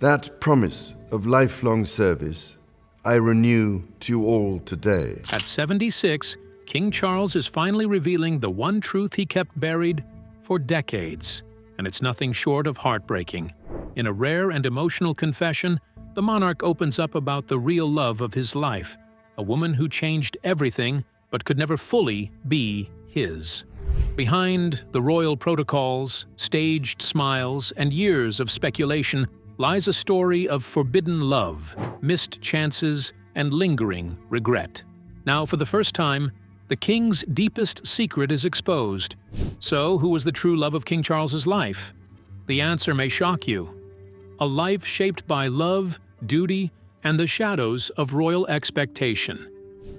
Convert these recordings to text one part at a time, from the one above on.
That promise of lifelong service I renew to you all today. At 76, King Charles is finally revealing the one truth he kept buried for decades, and it's nothing short of heartbreaking. In a rare and emotional confession, the monarch opens up about the real love of his life, a woman who changed everything but could never fully be his. Behind the royal protocols, staged smiles, and years of speculation lies a story of forbidden love, missed chances, and lingering regret. Now, for the first time, the king's deepest secret is exposed. So, who was the true love of King Charles's life? The answer may shock you. A life shaped by love, duty, and the shadows of royal expectation.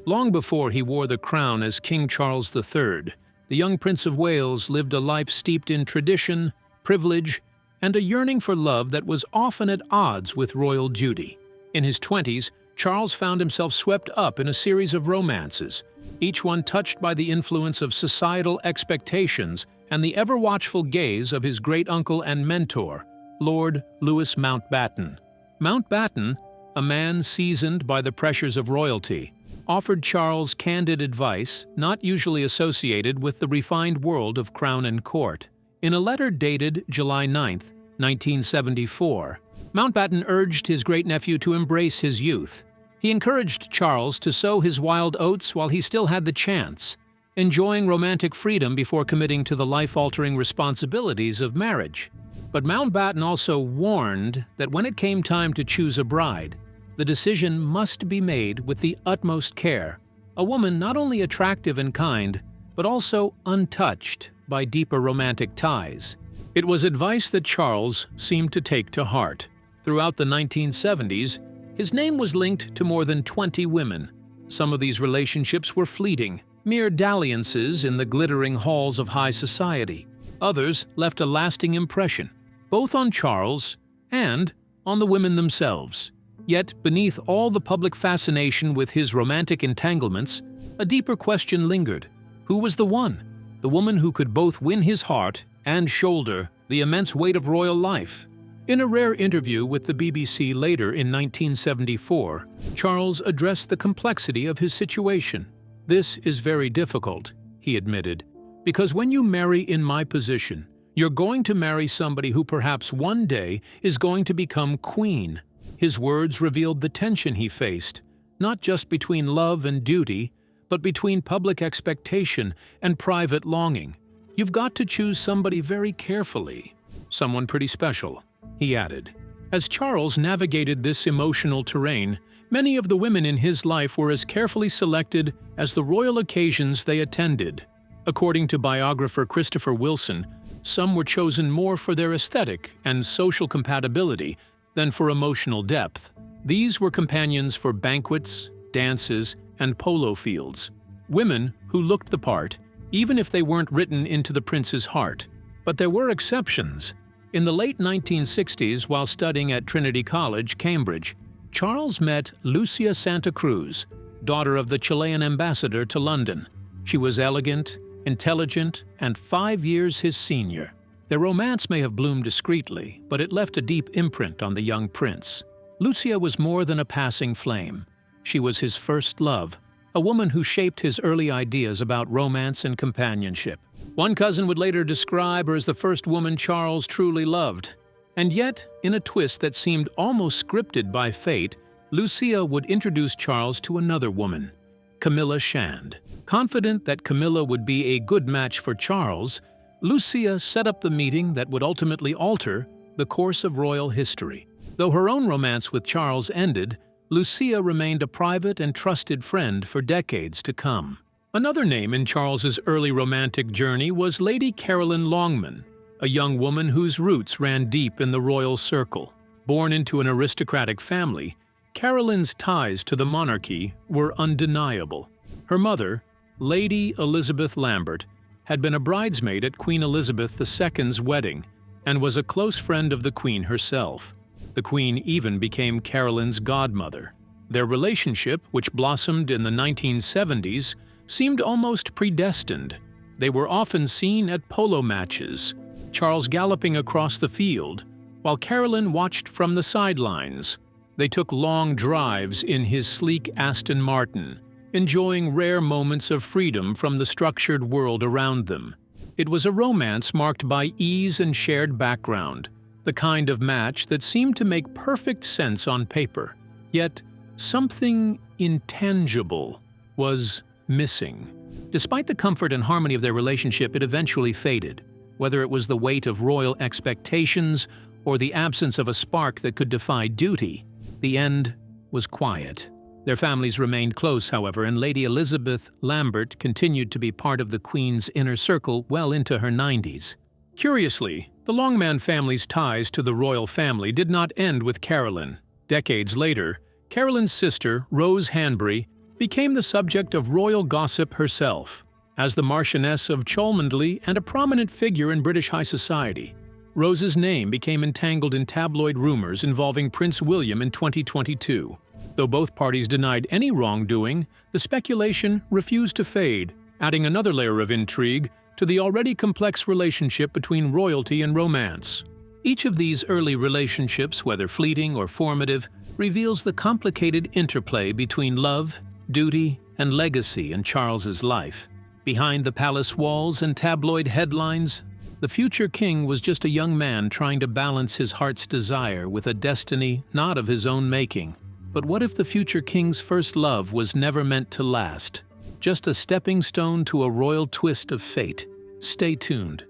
Long before he wore the crown as King Charles III, the young Prince of Wales lived a life steeped in tradition, privilege, and a yearning for love that was often at odds with royal duty. In his 20s, Charles found himself swept up in a series of romances, each one touched by the influence of societal expectations and the ever-watchful gaze of his great-uncle and mentor, Lord Louis Mountbatten. Mountbatten, a man seasoned by the pressures of royalty, offered Charles candid advice not usually associated with the refined world of crown and court. In a letter dated July 9, 1974, Mountbatten urged his great-nephew to embrace his youth. He encouraged Charles to sow his wild oats while he still had the chance, enjoying romantic freedom before committing to the life-altering responsibilities of marriage. But Mountbatten also warned that when it came time to choose a bride, the decision must be made with the utmost care, a woman not only attractive and kind, but also untouched by deeper romantic ties. It was advice that Charles seemed to take to heart. Throughout the 1970s, his name was linked to more than 20 women. Some of these relationships were fleeting, mere dalliances in the glittering halls of high society. Others left a lasting impression, both on Charles and on the women themselves. Yet, beneath all the public fascination with his romantic entanglements, a deeper question lingered. Who was the one? The woman who could both win his heart and shoulder the immense weight of royal life. In a rare interview with the BBC later in 1974, Charles addressed the complexity of his situation. "This is very difficult," he admitted, "because when you marry in my position, you're going to marry somebody who perhaps one day is going to become queen." His words revealed the tension he faced, not just between love and duty, but between public expectation and private longing. "You've got to choose somebody very carefully, someone pretty special," he added. As Charles navigated this emotional terrain, many of the women in his life were as carefully selected as the royal occasions they attended. According to biographer Christopher Wilson, some were chosen more for their aesthetic and social compatibility than for emotional depth. These were companions for banquets, dances, and polo fields. Women who looked the part, even if they weren't written into the prince's heart. But there were exceptions. In the late 1960s, while studying at Trinity College, Cambridge, Charles met Lucia Santa Cruz, daughter of the Chilean ambassador to London. She was elegant, intelligent, and 5 years his senior. Their romance may have bloomed discreetly, but it left a deep imprint on the young prince. Lucia was more than a passing flame. She was his first love, a woman who shaped his early ideas about romance and companionship. One cousin would later describe her as the first woman Charles truly loved. And yet, in a twist that seemed almost scripted by fate, Lucia would introduce Charles to another woman, Camilla Shand. Confident that Camilla would be a good match for Charles, Lucia set up the meeting that would ultimately alter the course of royal history. Though her own romance with Charles ended, Lucia remained a private and trusted friend for decades to come. Another name in Charles's early romantic journey was Lady Caroline Longman, a young woman whose roots ran deep in the royal circle. Born into an aristocratic family, Caroline's ties to the monarchy were undeniable. Her mother, Lady Elizabeth Lambert, had been a bridesmaid at Queen Elizabeth II's wedding and was a close friend of the Queen herself. The Queen even became Caroline's godmother. Their relationship, which blossomed in the 1970s, seemed almost predestined. They were often seen at polo matches, Charles galloping across the field, while Carolyn watched from the sidelines. They took long drives in his sleek Aston Martin, enjoying rare moments of freedom from the structured world around them. It was a romance marked by ease and shared background, the kind of match that seemed to make perfect sense on paper. Yet, something intangible was missing. Despite the comfort and harmony of their relationship, it eventually faded. Whether it was the weight of royal expectations or the absence of a spark that could defy duty, the end was quiet. Their families remained close, however, and Lady Elizabeth Lambert continued to be part of the Queen's inner circle well into her 90s. Curiously, the Longman family's ties to the royal family did not end with Carolyn. Decades later, Carolyn's sister, Rose Hanbury, became the subject of royal gossip herself. As the Marchioness of Cholmondeley and a prominent figure in British high society, Rose's name became entangled in tabloid rumors involving Prince William in 2022. Though both parties denied any wrongdoing, the speculation refused to fade, adding another layer of intrigue to the already complex relationship between royalty and romance. Each of these early relationships, whether fleeting or formative, reveals the complicated interplay between love, duty, and legacy in Charles's life. Behind the palace walls and tabloid headlines, the future king was just a young man trying to balance his heart's desire with a destiny not of his own making. But what if the future king's first love was never meant to last? Just a stepping stone to a royal twist of fate. Stay tuned.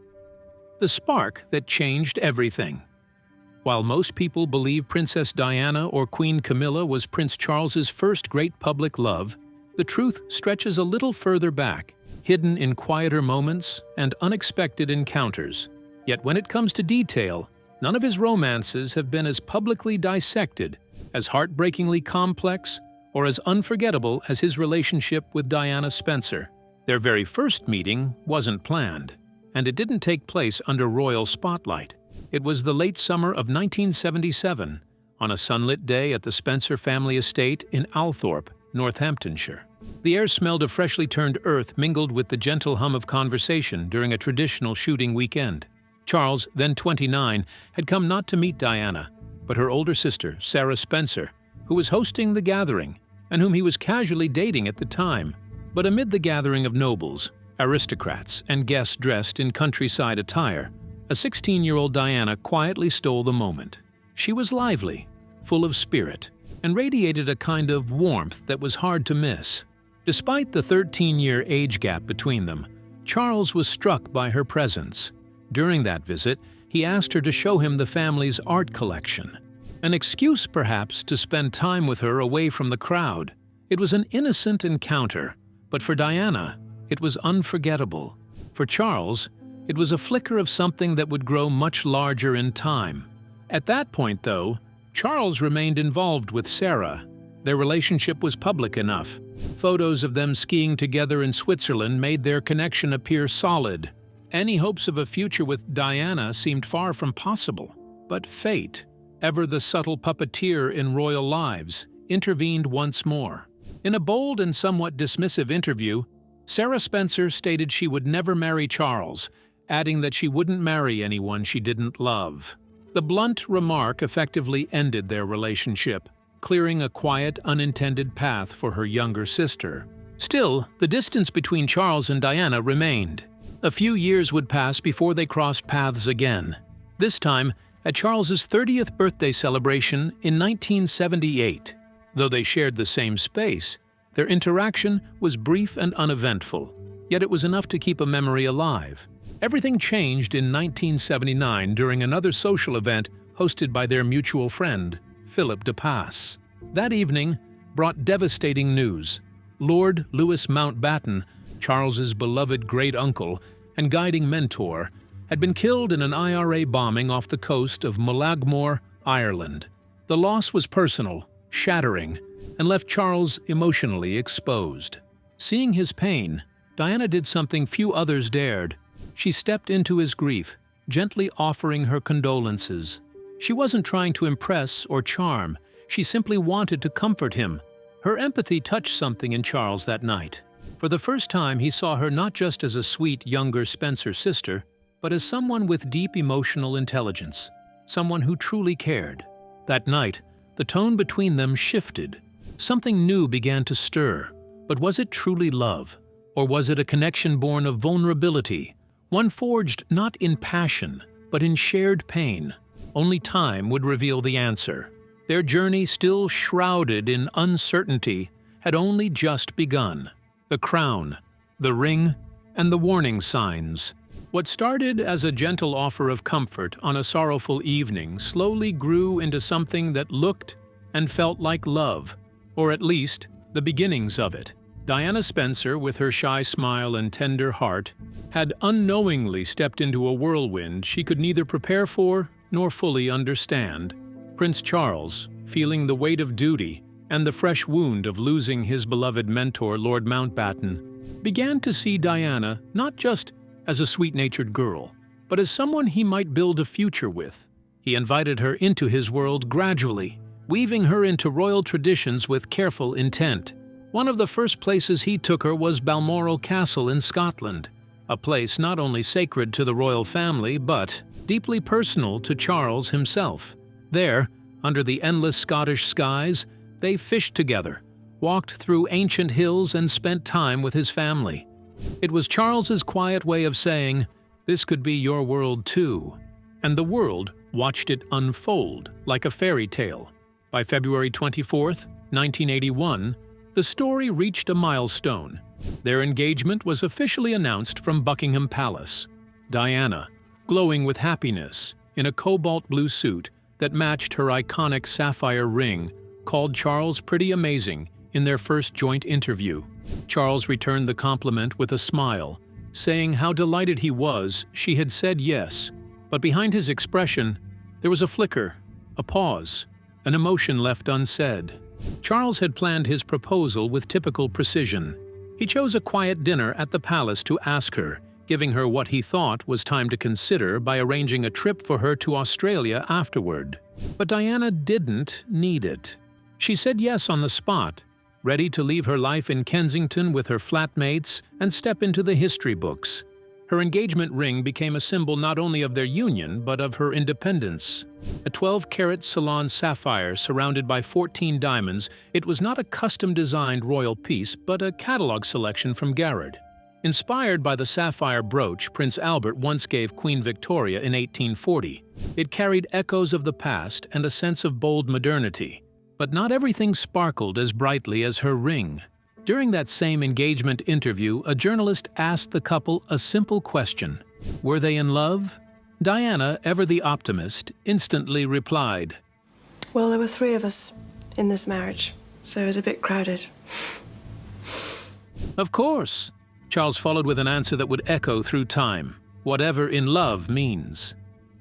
The spark that changed everything. While most people believe Princess Diana or Queen Camilla was Prince Charles's first great public love, the truth stretches a little further back, hidden in quieter moments and unexpected encounters. Yet when it comes to detail, none of his romances have been as publicly dissected, as heartbreakingly complex, or as unforgettable as his relationship with Diana Spencer. Their very first meeting wasn't planned, and it didn't take place under royal spotlight. It was the late summer of 1977, on a sunlit day at the Spencer family estate in Althorpe, Northamptonshire. The air smelled of freshly turned earth mingled with the gentle hum of conversation during a traditional shooting weekend. Charles, then 29, had come not to meet Diana, but her older sister, Sarah Spencer, who was hosting the gathering, and whom he was casually dating at the time. But amid the gathering of nobles, aristocrats, and guests dressed in countryside attire, a 16-year-old Diana quietly stole the moment. She was lively, full of spirit, and radiated a kind of warmth that was hard to miss. Despite the 13-year age gap between them, Charles was struck by her presence. During that visit, he asked her to show him the family's art collection. An excuse, perhaps, to spend time with her away from the crowd. It was an innocent encounter, but for Diana, it was unforgettable. For Charles, it was a flicker of something that would grow much larger in time. At that point, though, Charles remained involved with Sarah. Their relationship was public enough. Photos of them skiing together in Switzerland made their connection appear solid. Any hopes of a future with Diana seemed far from possible. But fate, ever the subtle puppeteer in royal lives, intervened once more. In a bold and somewhat dismissive interview, Sarah Spencer stated she would never marry Charles, adding that she wouldn't marry anyone she didn't love. The blunt remark effectively ended their relationship, clearing a quiet, unintended path for her younger sister. Still, the distance between Charles and Diana remained. A few years would pass before they crossed paths again, this time at Charles's 30th birthday celebration in 1978. Though they shared the same space, their interaction was brief and uneventful, yet it was enough to keep a memory alive. Everything changed in 1979 during another social event hosted by their mutual friend, Philip de Pass. That evening brought devastating news. Lord Louis Mountbatten, Charles's beloved great-uncle and guiding mentor, had been killed in an IRA bombing off the coast of Mullaghmore, Ireland. The loss was personal, shattering, and left Charles emotionally exposed. Seeing his pain, Diana did something few others dared. She stepped into his grief, gently offering her condolences. She wasn't trying to impress or charm, she simply wanted to comfort him. Her empathy touched something in Charles that night. For the first time, he saw her not just as a sweet, younger Spencer sister, but as someone with deep emotional intelligence. someone who truly cared. That night, the tone between them shifted. Something new began to stir. But was it truly love? Or was it a connection born of vulnerability, one forged not in passion, but in shared pain? Only time would reveal the answer. Their journey, still shrouded in uncertainty, had only just begun. The crown, the ring, and the warning signs. What started as a gentle offer of comfort on a sorrowful evening slowly grew into something that looked and felt like love, or at least the beginnings of it. Diana Spencer, with her shy smile and tender heart, had unknowingly stepped into a whirlwind she could neither prepare for nor fully understand. Prince Charles, feeling the weight of duty and the fresh wound of losing his beloved mentor, Lord Mountbatten, began to see Diana not just as a sweet-natured girl, but as someone he might build a future with. He invited her into his world gradually, weaving her into royal traditions with careful intent. One of the first places he took her was Balmoral Castle in Scotland, a place not only sacred to the royal family but deeply personal to Charles himself. There, under the endless Scottish skies, they fished together, walked through ancient hills, and spent time with his family. It was Charles's quiet way of saying, "This could be your world too," and the world watched it unfold like a fairy tale. By February 24, 1981, the story reached a milestone. Their engagement was officially announced from Buckingham Palace. Diana, glowing with happiness, in a cobalt blue suit that matched her iconic sapphire ring, called Charles pretty amazing in their first joint interview. Charles returned the compliment with a smile, saying how delighted he was she had said yes. But behind his expression, there was a flicker, a pause, an emotion left unsaid. Charles had planned his proposal with typical precision. He chose a quiet dinner at the palace to ask her, giving her what he thought was time to consider by arranging a trip for her to Australia afterward. But Diana didn't need it. She said yes on the spot, ready to leave her life in Kensington with her flatmates and step into the history books. Her engagement ring became a symbol not only of their union but of her independence. A 12-carat Ceylon sapphire surrounded by 14 diamonds, it was not a custom-designed royal piece but a catalog selection from Garrard. Inspired by the sapphire brooch Prince Albert once gave Queen Victoria in 1840, it carried echoes of the past and a sense of bold modernity. But not everything sparkled as brightly as her ring. During that same engagement interview, a journalist asked the couple a simple question. Were they in love? Diana, ever the optimist, instantly replied, "Well, there were 3 of us in this marriage, so it was a bit crowded." "Of course." Charles followed with an answer that would echo through time. Whatever in love means.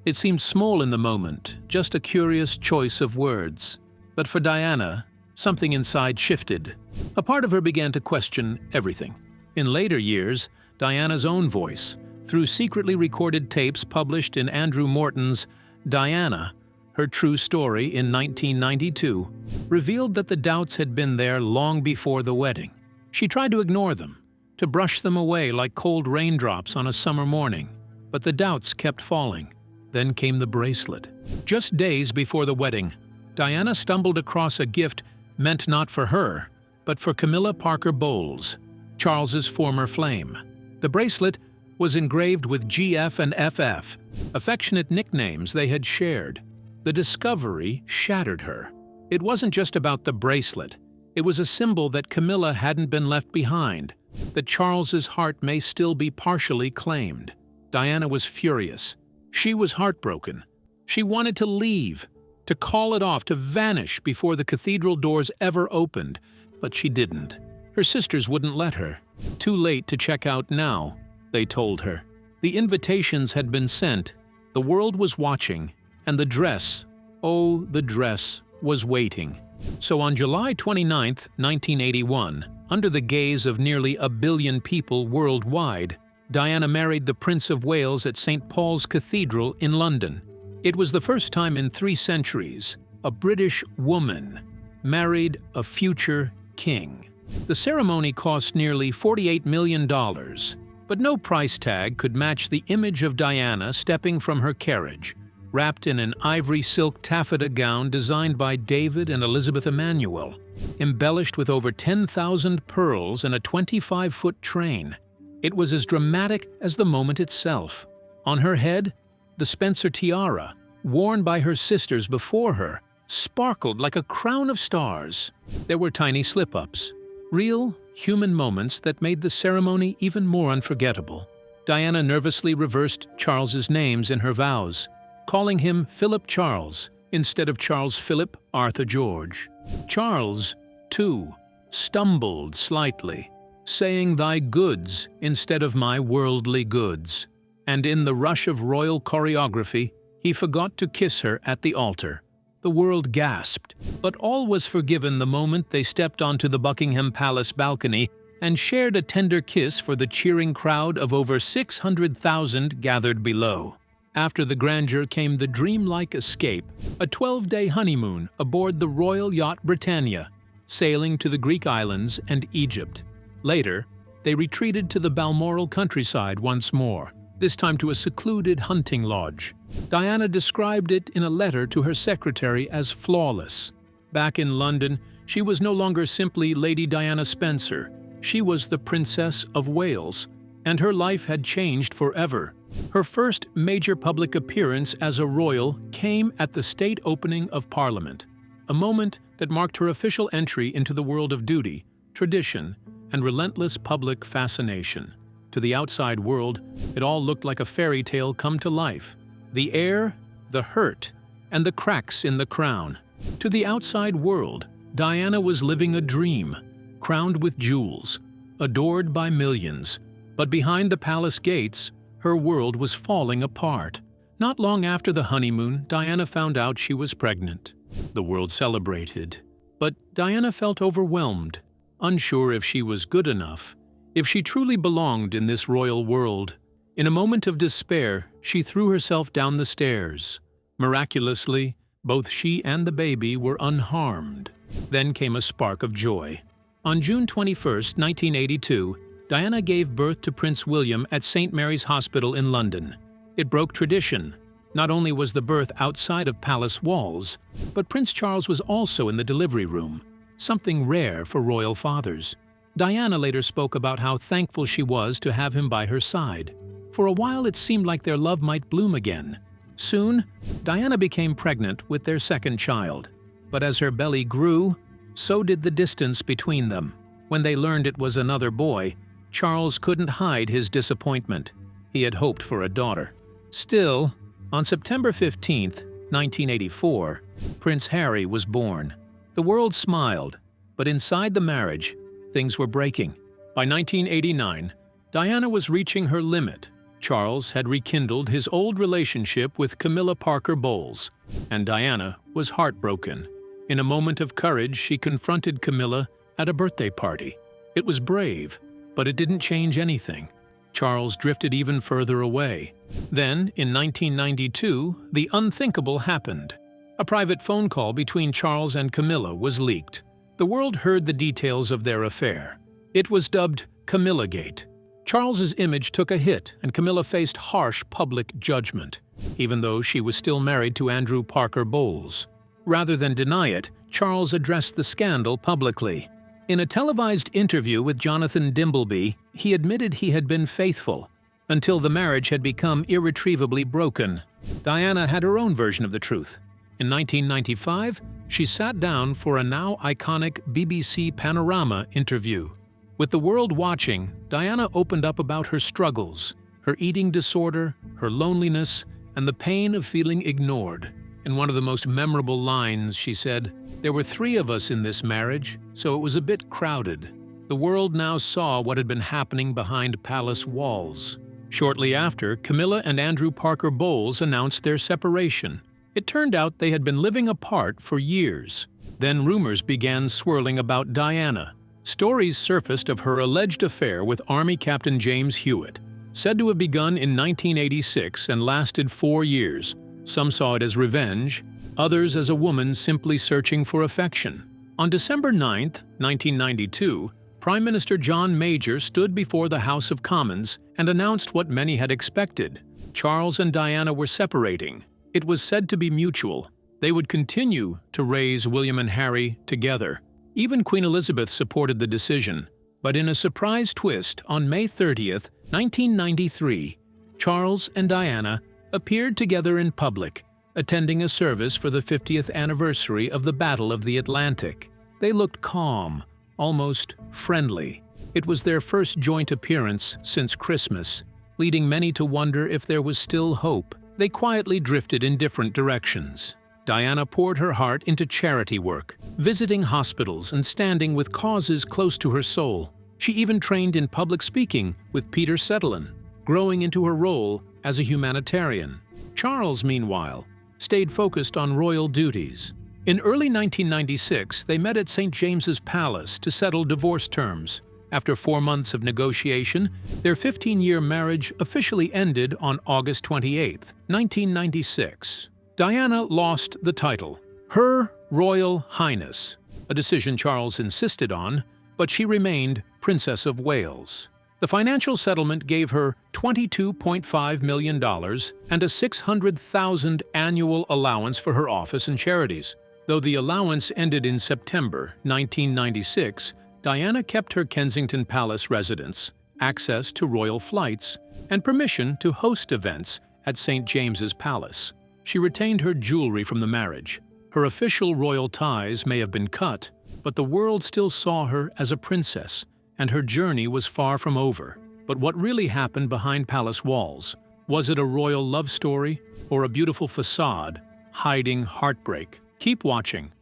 It seemed small in the moment, just a curious choice of words. But for Diana, something inside shifted. A part of her began to question everything. In later years, Diana's own voice, through secretly recorded tapes published in Andrew Morton's Diana, Her True Story in 1992, revealed that the doubts had been there long before the wedding. She tried to ignore them, to brush them away like cold raindrops on a summer morning. But the doubts kept falling. Then came the bracelet. Just days before the wedding, Diana stumbled across a gift meant not for her, but for Camilla Parker Bowles, Charles's former flame. The bracelet was engraved with GF and FF, affectionate nicknames they had shared. The discovery shattered her. It wasn't just about the bracelet. It was a symbol that Camilla hadn't been left behind, that Charles's heart may still be partially claimed. Diana was furious. She was heartbroken. She wanted to leave, to call it off, to vanish before the cathedral doors ever opened, but she didn't. Her sisters wouldn't let her. Too late to check out now, they told her. The invitations had been sent, the world was watching, and the dress, oh, the dress, was waiting. So on July 29, 1981, under the gaze of nearly 1 billion people worldwide, Diana married the Prince of Wales at St. Paul's Cathedral in London. It was the first time in 3 centuries a British woman married a future king. The ceremony cost nearly $48 million, but no price tag could match the image of Diana stepping from her carriage, wrapped in an ivory silk taffeta gown designed by David and Elizabeth Emanuel, embellished with over 10,000 pearls and a 25-foot train. It was as dramatic as the moment itself. On her head, the Spencer tiara, worn by her sisters before her, sparkled like a crown of stars. There were tiny slip-ups, real, human moments that made the ceremony even more unforgettable. Diana nervously reversed Charles's names in her vows, calling him Philip Charles instead of Charles Philip Arthur George. Charles, too, stumbled slightly, saying "thy goods" instead of "my worldly goods." And in the rush of royal choreography, he forgot to kiss her at the altar. The world gasped, but all was forgiven the moment they stepped onto the Buckingham Palace balcony and shared a tender kiss for the cheering crowd of over 600,000 gathered below. After the grandeur came the dreamlike escape, a 12-day honeymoon aboard the royal yacht Britannia, sailing to the Greek islands and Egypt. Later, they retreated to the Balmoral countryside once more, this time to a secluded hunting lodge. Diana described it in a letter to her secretary as flawless. Back in London, she was no longer simply Lady Diana Spencer. She was the Princess of Wales, and her life had changed forever. Her first major public appearance as a royal came at the state opening of Parliament, a moment that marked her official entry into the world of duty, tradition, and relentless public fascination. To the outside world, it all looked like a fairy tale come to life. The heir, the hurt, and the cracks in the crown. To the outside world, Diana was living a dream, crowned with jewels, adored by millions. But behind the palace gates, her world was falling apart. Not long after the honeymoon, Diana found out she was pregnant. The world celebrated. But Diana felt overwhelmed, unsure if she was good enough, if she truly belonged in this royal world. In a moment of despair, she threw herself down the stairs. Miraculously, both she and the baby were unharmed. Then came a spark of joy. On June 21, 1982, Diana gave birth to Prince William at St. Mary's Hospital in London. It broke tradition. Not only was the birth outside of palace walls, but Prince Charles was also in the delivery room, something rare for royal fathers. Diana later spoke about how thankful she was to have him by her side. For a while it seemed like their love might bloom again. Soon, Diana became pregnant with their second child. But as her belly grew, so did the distance between them. When they learned it was another boy, Charles couldn't hide his disappointment. He had hoped for a daughter. Still, on September 15, 1984, Prince Harry was born. The world smiled, but inside the marriage, things were breaking. By 1989, Diana was reaching her limit. Charles had rekindled his old relationship with Camilla Parker Bowles, and Diana was heartbroken. In a moment of courage, she confronted Camilla at a birthday party. It was brave, but it didn't change anything. Charles drifted even further away. Then, in 1992, the unthinkable happened. A private phone call between Charles and Camilla was leaked. The world heard the details of their affair. It was dubbed Camillagate. Charles's image took a hit, and Camilla faced harsh public judgment, even though she was still married to Andrew Parker Bowles. Rather than deny it, Charles addressed the scandal publicly. In a televised interview with Jonathan Dimbleby, he admitted he had been faithful, until the marriage had become irretrievably broken. Diana had her own version of the truth. In 1995, she sat down for a now iconic BBC Panorama interview. With the world watching, Diana opened up about her struggles, her eating disorder, her loneliness, and the pain of feeling ignored. In one of the most memorable lines, she said, "There were 3 of us in this marriage, so it was a bit crowded." The world now saw what had been happening behind palace walls. Shortly after, Camilla and Andrew Parker Bowles announced their separation. It turned out they had been living apart for years. Then rumors began swirling about Diana. Stories surfaced of her alleged affair with Army Captain James Hewitt, said to have begun in 1986 and lasted 4 years. Some saw it as revenge, others as a woman simply searching for affection. On December 9, 1992, Prime Minister John Major stood before the House of Commons and announced what many had expected. Charles and Diana were separating. It was said to be mutual. They would continue to raise William and Harry together. Even Queen Elizabeth supported the decision. But in a surprise twist, on May 30th, 1993, Charles and Diana appeared together in public, attending a service for the 50th anniversary of the Battle of the Atlantic. They looked calm, almost friendly. It was their first joint appearance since Christmas, leading many to wonder if there was still hope. They quietly drifted in different directions. Diana poured her heart into charity work, visiting hospitals and standing with causes close to her soul. She even trained in public speaking with Peter Settlin, growing into her role as a humanitarian. Charles, meanwhile, stayed focused on royal duties. In early 1996, they met at St. James's Palace to settle divorce terms. After 4 months of negotiation, their 15-year marriage officially ended on August 28, 1996. Diana lost the title, Her Royal Highness, a decision Charles insisted on, but she remained Princess of Wales. The financial settlement gave her $22.5 million and a $600,000 annual allowance for her office and charities. Though the allowance ended in September 1996, Diana kept her Kensington Palace residence, access to royal flights, and permission to host events at St. James's Palace. She retained her jewelry from the marriage. Her official royal ties may have been cut, but the world still saw her as a princess, and her journey was far from over. But what really happened behind palace walls? Was it a royal love story or a beautiful facade hiding heartbreak? Keep watching.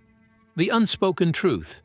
The unspoken truth.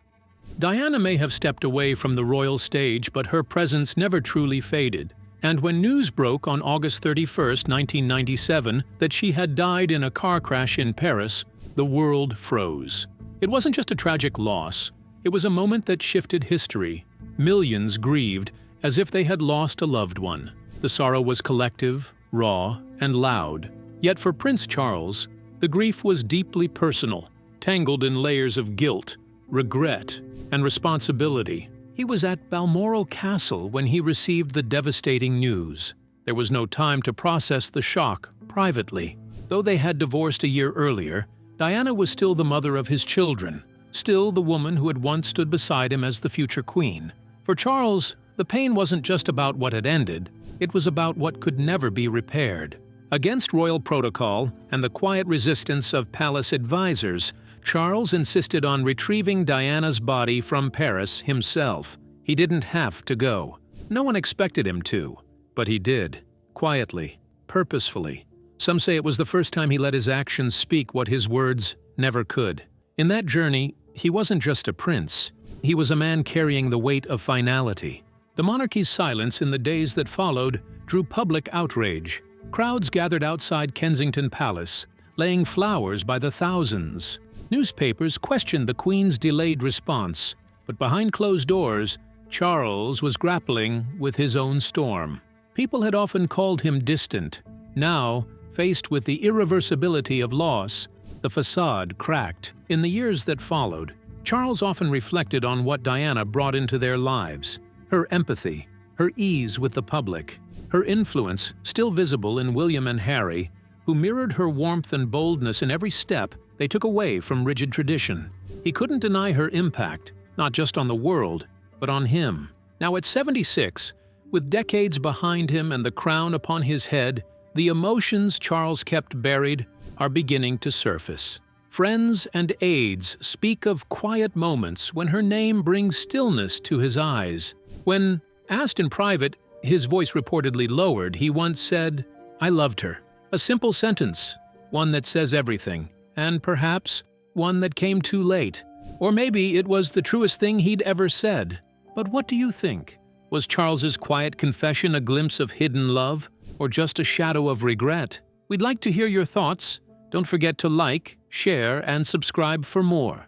Diana may have stepped away from the royal stage, but her presence never truly faded. And when news broke on August 31, 1997, that she had died in a car crash in Paris, the world froze. It wasn't just a tragic loss, it was a moment that shifted history. Millions grieved as if they had lost a loved one. The sorrow was collective, raw, and loud. Yet for Prince Charles, the grief was deeply personal, tangled in layers of guilt, regret, and responsibility. He was at Balmoral Castle when he received the devastating news. There was no time to process the shock privately. Though they had divorced a year earlier, Diana was still the mother of his children, still the woman who had once stood beside him as the future queen. For Charles, the pain wasn't just about what had ended, it was about what could never be repaired. Against royal protocol and the quiet resistance of palace advisors, Charles insisted on retrieving Diana's body from Paris himself. He didn't have to go. No one expected him to, but he did, quietly, purposefully. Some say it was the first time he let his actions speak what his words never could. In that journey, he wasn't just a prince. He was a man carrying the weight of finality. The monarchy's silence in the days that followed drew public outrage. Crowds gathered outside Kensington Palace, laying flowers by the thousands. Newspapers questioned the Queen's delayed response, but behind closed doors, Charles was grappling with his own storm. People had often called him distant. Now, faced with the irreversibility of loss, the facade cracked. In the years that followed, Charles often reflected on what Diana brought into their lives. Her empathy, her ease with the public, her influence, still visible in William and Harry, who mirrored her warmth and boldness in every step they took away from rigid tradition. He couldn't deny her impact, not just on the world, but on him. Now at 76, with decades behind him and the crown upon his head, the emotions Charles kept buried are beginning to surface. Friends and aides speak of quiet moments when her name brings stillness to his eyes. When asked in private, his voice reportedly lowered, he once said, "I loved her." A simple sentence, one that says everything, and perhaps one that came too late. Or maybe it was the truest thing he'd ever said. But what do you think? Was Charles's quiet confession a glimpse of hidden love, or just a shadow of regret? We'd like to hear your thoughts. Don't forget to like, share, and subscribe for more.